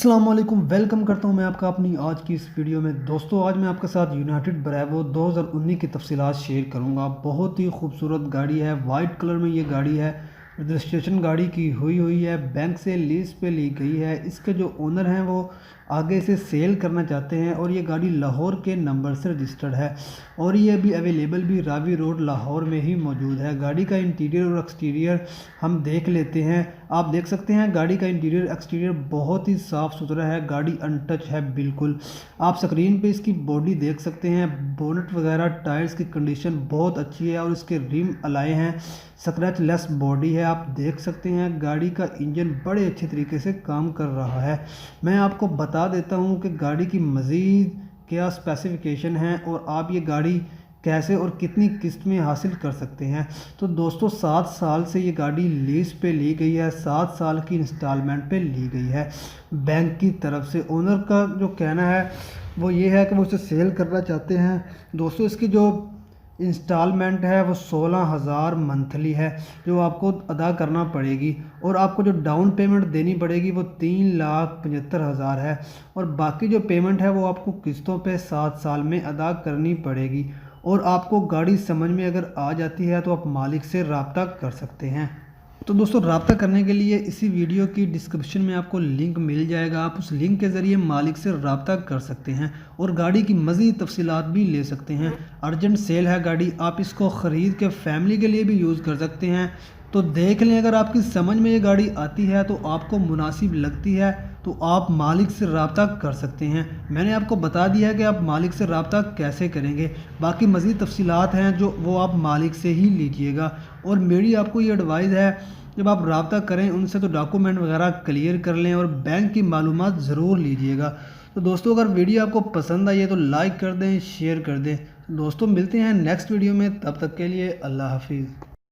अस्सलाम वालेकुम, वेलकम करता हूं मैं आपका अपनी आज की इस वीडियो में। दोस्तों आज मैं आपके साथ यूनाइटेड ब्रेवो 2019 की तफसीलात शेयर करूंगा। बहुत ही खूबसूरत गाड़ी है, वाइट कलर में ये गाड़ी है। रजिस्ट्रेशन गाड़ी की हुई है, बैंक से लीज पे ली गई है। इसके जो ओनर हैं वो आगे से सेल करना चाहते हैं और ये गाड़ी लाहौर के नंबर से रजिस्टर्ड है और ये अभी अवेलेबल भी रावी रोड लाहौर में ही मौजूद है। गाड़ी का इंटीरियर और एक्सटीरियर हम देख लेते हैं। आप देख सकते हैं गाड़ी का इंटीरियर एक्सटीरियर बहुत ही साफ़ सुथरा है, गाड़ी अनटच है बिल्कुल। आप स्क्रीन पे इसकी बॉडी देख सकते हैं, बोनट वगैरह टायर्स की कंडीशन बहुत अच्छी है और इसके रिम अलाए हैं, स्क्रैच लेस बॉडी है। आप देख सकते हैं गाड़ी का इंजन बड़े अच्छे तरीके से काम कर रहा है। मैं आपको बता देता हूं कि गाड़ी की मज़ीद क्या स्पेसिफिकेशन है और आप ये गाड़ी कैसे और कितनी किस्त में हासिल कर सकते हैं। तो दोस्तों 7 साल से ये गाड़ी लीज पे ली गई है, 7 साल की इंस्टॉलमेंट पे ली गई है बैंक की तरफ से। ओनर का जो कहना है वो ये है कि वो इसे सेल करना चाहते हैं। दोस्तों इसकी जो इंस्टॉलमेंट है वो 16,000 मंथली है जो आपको अदा करना पड़ेगी और आपको जो डाउन पेमेंट देनी पड़ेगी वो 3,75,000 है और बाकी जो पेमेंट है वो आपको किस्तों पे 7 साल में अदा करनी पड़ेगी। और आपको गाड़ी समझ में अगर आ जाती है तो आप मालिक से रब्ता कर सकते हैं। तो दोस्तों रब्ता करने के लिए इसी वीडियो की डिस्क्रिप्शन में आपको लिंक मिल जाएगा। आप उस लिंक के ज़रिए मालिक से रब्ता कर सकते हैं और गाड़ी की मज़ीद तफसीलात भी ले सकते हैं। अर्जेंट सेल है गाड़ी, आप इसको ख़रीद के फैमिली के लिए भी यूज़ कर सकते हैं। तो देख लें, अगर आपकी समझ में ये गाड़ी आती है तो आपको मुनासिब लगती है तो आप मालिक से रब्ता कर सकते हैं। मैंने आपको बता दिया है कि आप मालिक से रब्ता कैसे करेंगे। बाकी मज़ीद तफसीलात हैं जो वो आप मालिक से ही लीजिएगा। और मेरी आपको ये एडवाइस है, जब आप रब्ता करें उनसे तो डॉक्यूमेंट वगैरह क्लियर कर लें और बैंक की मालूमात ज़रूर लीजिएगा। तो दोस्तों अगर वीडियो आपको पसंद आई है तो लाइक कर दें, शेयर कर दें। दोस्तों मिलते हैं नेक्स्ट वीडियो में, तब तक के लिए अल्लाह हाफिज़।